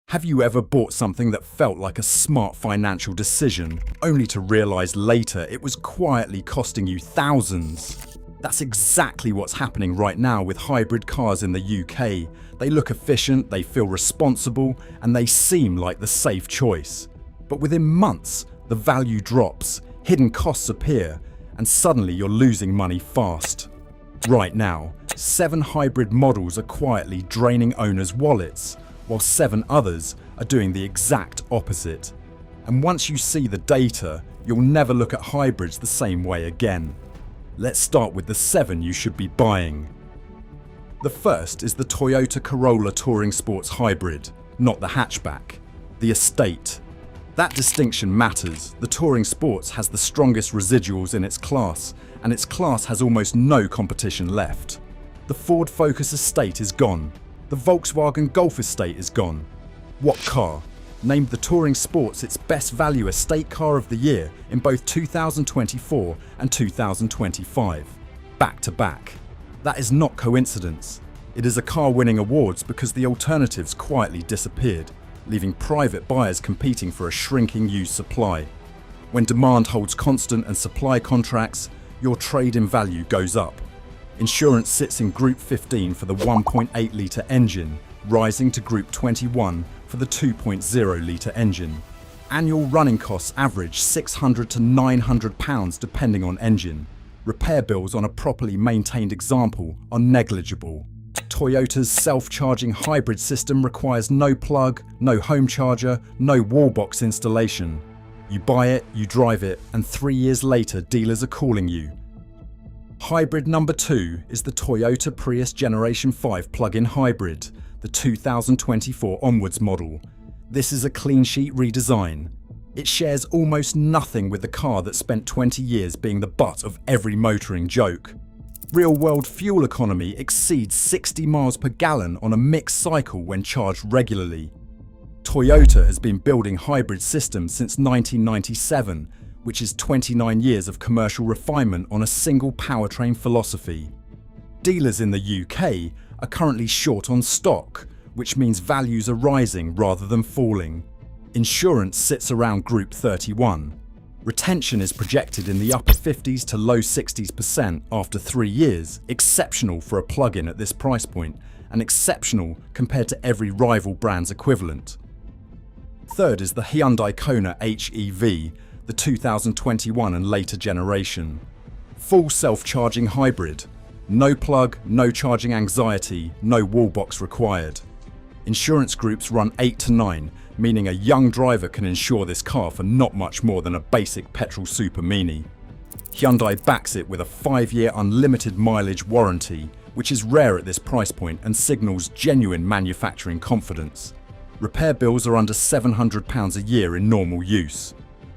Have you ever bought something that felt like a smart financial decision, only to realize later it was quietly costing you thousands? That's exactly what's happening right now with hybrid cars in the UK. They look efficient, they feel responsible, and they seem like the safe choice. But within months, the value drops, hidden costs appear, and suddenly you're losing money fast. Right now, 7 hybrid models are quietly draining owners' wallets, while 7 others are doing the exact opposite. And once you see the data, you'll never look at hybrids the same way again. Let's start with the 7 you should be buying. The first is the Toyota Corolla Touring Sports Hybrid, not the hatchback, the estate. That distinction matters. The Touring Sports has the strongest residuals in its class, and its class has almost no competition left. The Ford Focus estate is gone. The Volkswagen Golf estate is gone. What car? Named the Touring Sports its best value estate car of the year in both 2024 and 2025, back to back. That is not coincidence. It is a car winning awards because the alternatives quietly disappeared, leaving private buyers competing for a shrinking used supply. When demand holds constant and supply contracts, your trade in value goes up. Insurance sits in Group 15 for the 1.8 litre engine, rising to Group 21 for the 2.0 litre engine. Annual running costs average £600 to £900 depending on engine. Repair bills on a properly maintained example are negligible. Toyota's self-charging hybrid system requires no plug, no home charger, no wall box installation. You buy it, you drive it, and 3 years later dealers are calling you. Hybrid number 2 is the Toyota Prius Generation 5 plug-in hybrid, the 2024 onwards model. This is a clean sheet redesign. It shares almost nothing with the car that spent 20 years being the butt of every motoring joke. Real-world fuel economy exceeds 60 miles per gallon on a mixed cycle when charged regularly. Toyota has been building hybrid systems since 1997, which is 29 years of commercial refinement on a single powertrain philosophy. Dealers in the UK are currently short on stock, which means values are rising rather than falling. Insurance sits around Group 31. Retention is projected in the upper 50s to low 60% after 3 years, exceptional for a plug-in at this price point, and exceptional compared to every rival brand's equivalent. Third is the Hyundai Kona HEV, the 2021 and later generation. Full self-charging hybrid. No plug, no charging anxiety, no wall box required. Insurance groups run 8 to 9, meaning a young driver can insure this car for not much more than a basic petrol super mini. Hyundai backs it with a 5-year unlimited mileage warranty, which is rare at this price point and signals genuine manufacturing confidence. Repair bills are under £700 a year in normal use.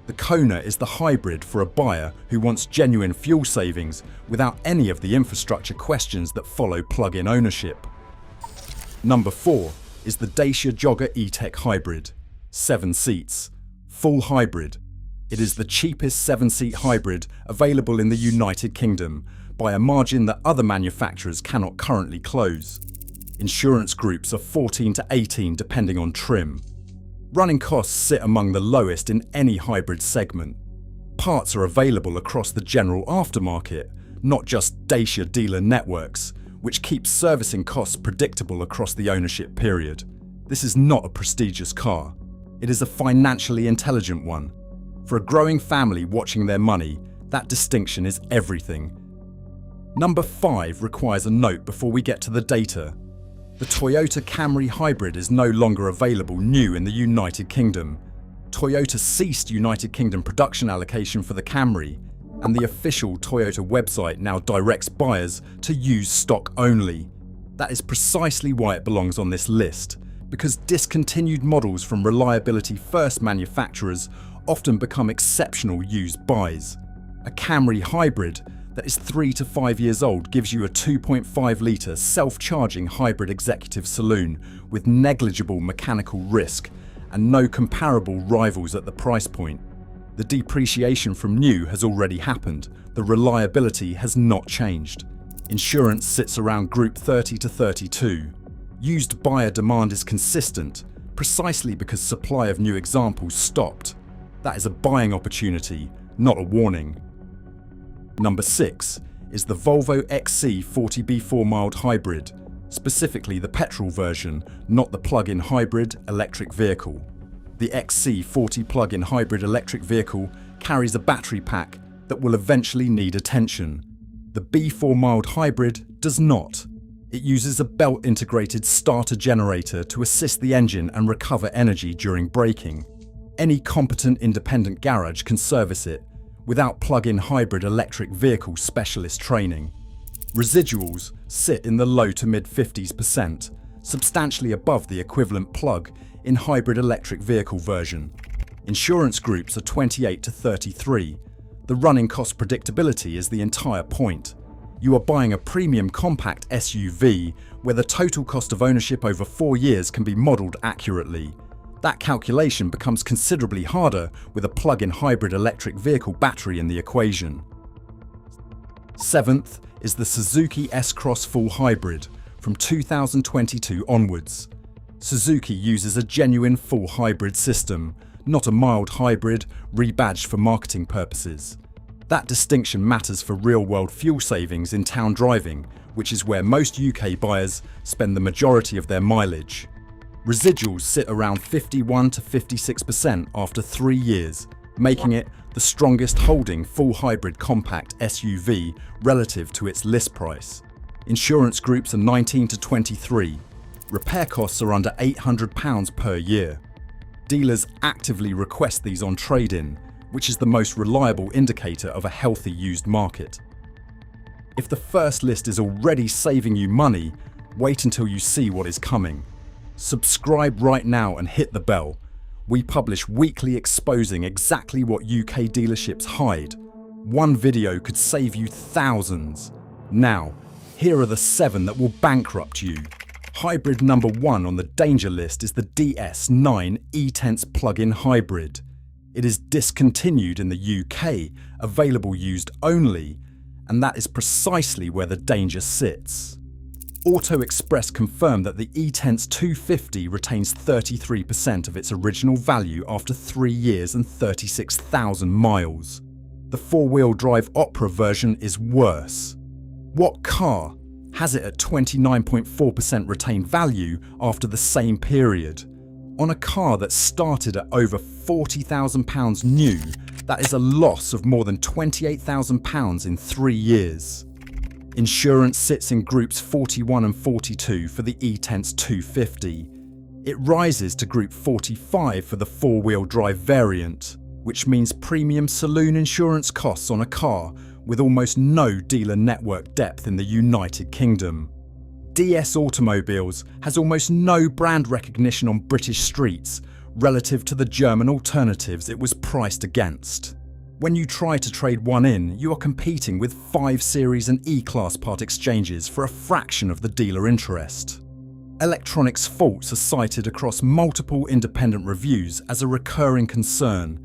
The Kona is the hybrid for a buyer who wants genuine fuel savings without any of the infrastructure questions that follow plug-in ownership. Number 4 is the Dacia Jogger E-Tech Hybrid. 7 seats. Full hybrid. It is the cheapest 7-seat hybrid available in the United Kingdom by a margin that other manufacturers cannot currently close. Insurance groups are 14 to 18 depending on trim. Running costs sit among the lowest in any hybrid segment. Parts are available across the general aftermarket, not just Dacia dealer networks, which keeps servicing costs predictable across the ownership period. This is not a prestigious car. It is a financially intelligent one. For a growing family watching their money, that distinction is everything. Number 5 requires a note before we get to the data. The Toyota Camry Hybrid is no longer available new in the United Kingdom. Toyota ceased United Kingdom production allocation for the Camry, and the official Toyota website now directs buyers to use stock only. That is precisely why it belongs on this list, because discontinued models from reliability-first manufacturers often become exceptional used buys. A Camry Hybrid that is 3 to 5 years old gives you a 2.5 litre self-charging hybrid executive saloon with negligible mechanical risk and no comparable rivals at the price point. The depreciation from new has already happened. The reliability has not changed. Insurance sits around Group 30 to 32. Used buyer demand is consistent, precisely because supply of new examples stopped. That is a buying opportunity, not a warning. Number 6 is the Volvo XC40B4 mild hybrid, specifically the petrol version, not the plug-in hybrid electric vehicle. The XC40 plug-in hybrid electric vehicle carries a battery pack that will eventually need attention. The B4 mild hybrid does not. It uses a belt-integrated starter generator to assist the engine and recover energy during braking. Any competent independent garage can service it without plug-in hybrid electric vehicle specialist training. Residuals sit in the low to mid-50s%, substantially above the equivalent plug-in hybrid electric vehicle version. Insurance groups are 28 to 33. The running cost predictability is the entire point. You are buying a premium compact SUV where the total cost of ownership over 4 years can be modelled accurately. That calculation becomes considerably harder with a plug-in hybrid electric vehicle battery in the equation. 7th is the Suzuki S-Cross Full Hybrid from 2022 onwards. Suzuki uses a genuine full hybrid system, not a mild hybrid rebadged for marketing purposes. That distinction matters for real-world fuel savings in town driving, which is where most UK buyers spend the majority of their mileage. Residuals sit around 51 to 56% after 3 years, making it the strongest holding full hybrid compact SUV relative to its list price. Insurance groups are 19 to 23. Repair costs are under £800 per year. Dealers actively request these on trade-in, which is the most reliable indicator of a healthy used market. If the first list is already saving you money, wait until you see what is coming. Subscribe right now and hit the bell. We publish weekly exposing exactly what UK dealerships hide. One video could save you thousands. Now, here are the 7 that will bankrupt you. Hybrid number 1 on the danger list is the DS9 E-Tense plug-in hybrid. It is discontinued in the UK, available used only, and that is precisely where the danger sits. Auto Express confirmed that the E-Tense 250 retains 33% of its original value after 3 years and 36,000 miles. The four-wheel drive Opera version is worse. What car has it at 29.4% retained value after the same period? On a car that started at over £40,000 new, that is a loss of more than £28,000 in 3 years. Insurance sits in groups 41 and 42 for the E-Tense 250. It rises to group 45 for the four-wheel drive variant, which means premium saloon insurance costs on a car with almost no dealer network depth in the United Kingdom. DS Automobiles has almost no brand recognition on British streets relative to the German alternatives it was priced against. When you try to trade one in, you are competing with 5 Series and E-Class part exchanges for a fraction of the dealer interest. Electronics faults are cited across multiple independent reviews as a recurring concern,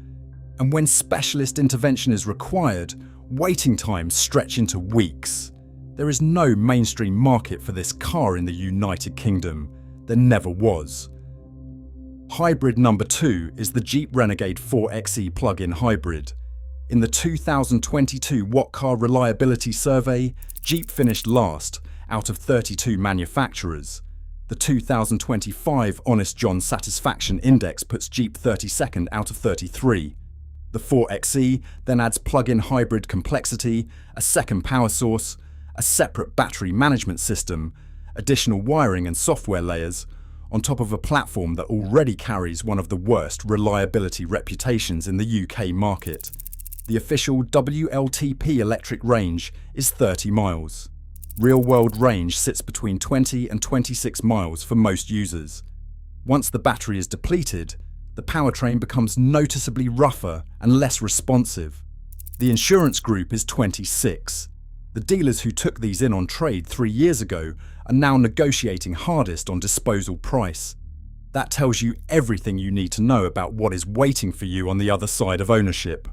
and when specialist intervention is required, waiting times stretch into weeks. There is no mainstream market for this car in the United Kingdom. There never was. Hybrid number 2 is the Jeep Renegade 4xe plug-in hybrid. In the 2022 What Car Reliability Survey, Jeep finished last out of 32 manufacturers. The 2025 Honest John Satisfaction Index puts Jeep 32nd out of 33. The 4xe then adds plug-in hybrid complexity, a second power source, a separate battery management system, additional wiring and software layers, on top of a platform that already carries one of the worst reliability reputations in the UK market. The official WLTP electric range is 30 miles. Real-world range sits between 20 and 26 miles for most users. Once the battery is depleted, the powertrain becomes noticeably rougher and less responsive. The insurance group is 26. The dealers who took these in on trade 3 years ago are now negotiating hardest on disposal price. That tells you everything you need to know about what is waiting for you on the other side of ownership.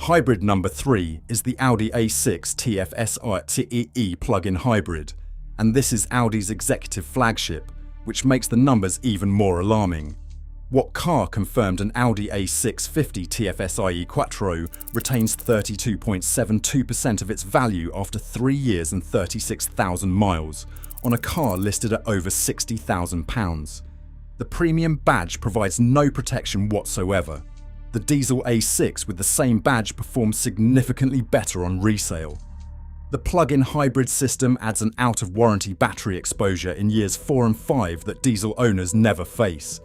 Hybrid number 3 is the Audi A6 TFSI plug-in hybrid, and this is Audi's executive flagship, which makes the numbers even more alarming. What car confirmed an Audi A650 TFSIe Quattro retains 32.72% of its value after 3 years and 36,000 miles, on a car listed at over £60,000? The premium badge provides no protection whatsoever. The diesel A6 with the same badge performs significantly better on resale. The plug-in hybrid system adds an out-of-warranty battery exposure in years 4 and 5 that diesel owners never face.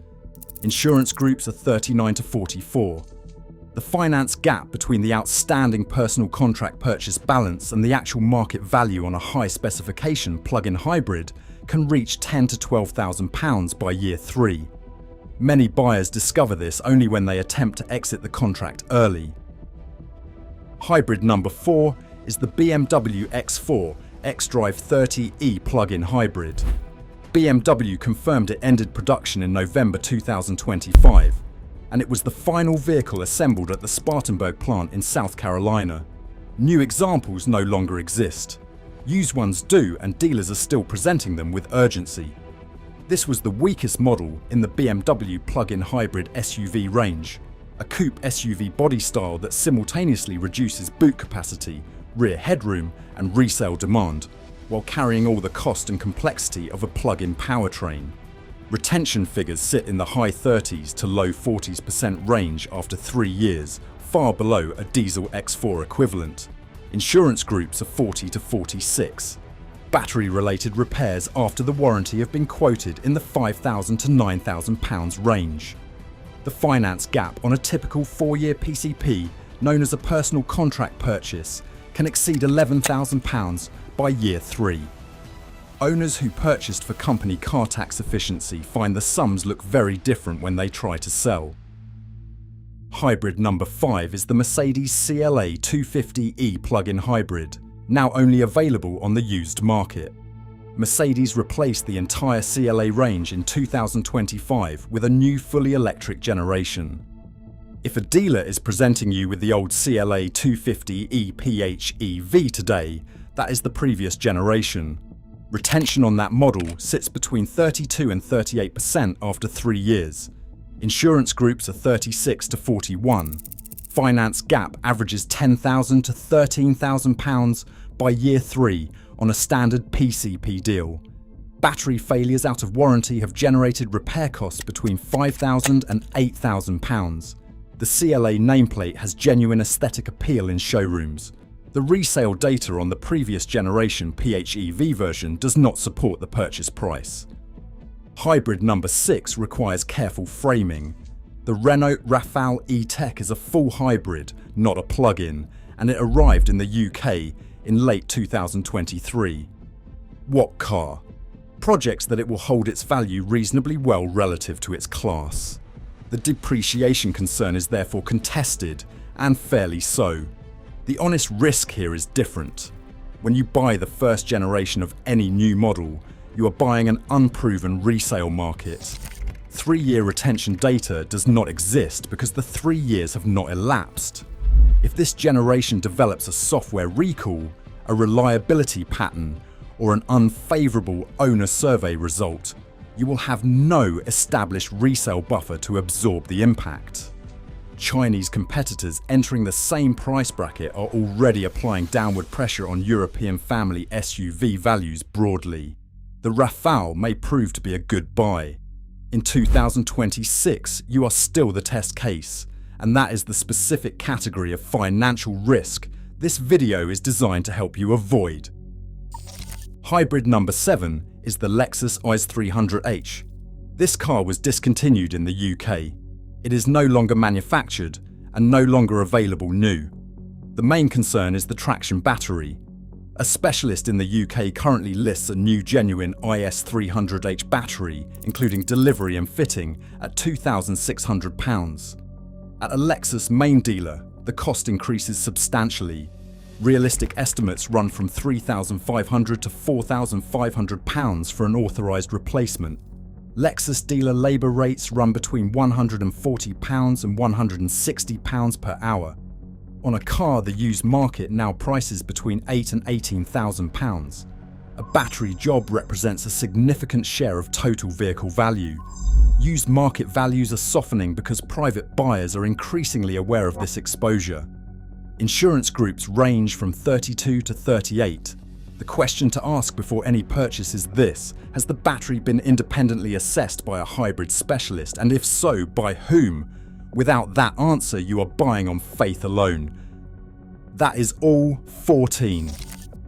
Insurance groups are 39 to 44. The finance gap between the outstanding personal contract purchase balance and the actual market value on a high-specification plug-in hybrid can reach £10,000 to £12,000 by year 3. Many buyers discover this only when they attempt to exit the contract early. Hybrid number 4 is the BMW X4 xDrive 30e plug-in hybrid. BMW confirmed it ended production in November 2025, and it was the final vehicle assembled at the Spartanburg plant in South Carolina. New examples no longer exist. Used ones do, and dealers are still presenting them with urgency. This was the weakest model in the BMW plug-in hybrid SUV range, a coupe SUV body style that simultaneously reduces boot capacity, rear headroom, and resale demand, while carrying all the cost and complexity of a plug-in powertrain. Retention figures sit in the high 30s to low 40% range after 3 years, far below a diesel X4 equivalent. Insurance groups are 40 to 46. Battery-related repairs after the warranty have been quoted in the £5,000 to £9,000 range. The finance gap on a typical 4-year PCP, known as a personal contract purchase, can exceed £11,000 by year 3. Owners who purchased for company car tax efficiency find the sums look very different when they try to sell. Hybrid number 5 is the Mercedes CLA 250e plug-in hybrid, now only available on the used market. Mercedes replaced the entire CLA range in 2025 with a new fully electric generation. If a dealer is presenting you with the old CLA 250e PHEV today, that is the previous generation. Retention on that model sits between 32 and 38% after 3 years. Insurance groups are 36 to 41. Finance gap averages £10,000 to £13,000 by year 3 on a standard PCP deal. Battery failures out of warranty have generated repair costs between £5,000 and £8,000. The CLA nameplate has genuine aesthetic appeal in showrooms. The resale data on the previous generation PHEV version does not support the purchase price. Hybrid number 6 requires careful framing. The Renault Rafale E-Tech is a full hybrid, not a plug-in, and it arrived in the UK in late 2023. What car? Projects that it will hold its value reasonably well relative to its class. The depreciation concern is therefore contested, and fairly so. The honest risk here is different. When you buy the first generation of any new model, you are buying an unproven resale market. 3-year retention data does not exist because the 3 years have not elapsed. If this generation develops a software recall, a reliability pattern, or an unfavourable owner survey result, you will have no established resale buffer to absorb the impact. Chinese competitors entering the same price bracket are already applying downward pressure on European family SUV values broadly. The Rafale may prove to be a good buy. In 2026, you are still the test case, and that is the specific category of financial risk this video is designed to help you avoid. Hybrid number 7 is the Lexus IS 300h. This car was discontinued in the UK. It is no longer manufactured and no longer available new. The main concern is the traction battery. A specialist in the UK currently lists a new genuine IS 300h battery, including delivery and fitting, at £2,600. At a Lexus main dealer, the cost increases substantially. Realistic estimates run from £3,500 to £4,500 for an authorised replacement. Lexus dealer labour rates run between £140 and £160 per hour. On a car, the used market now prices between £8,000 and £18,000. A battery job represents a significant share of total vehicle value. Used market values are softening because private buyers are increasingly aware of this exposure. Insurance groups range from 32 to 38. The question to ask before any purchase is this: has the battery been independently assessed by a hybrid specialist, and if so, by whom? Without that answer, you are buying on faith alone. That is all 14.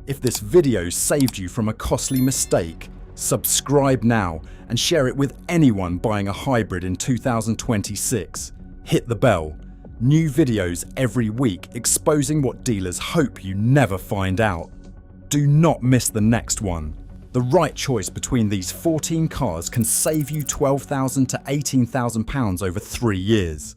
If this video saved you from a costly mistake, subscribe now and share it with anyone buying a hybrid in 2026. Hit the bell. New videos every week exposing what dealers hope you never find out. Do not miss the next one. The right choice between these 14 cars can save you £12,000 to £18,000 over 3 years.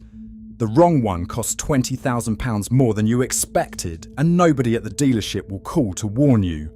The wrong one costs £20,000 more than you expected, and nobody at the dealership will call to warn you.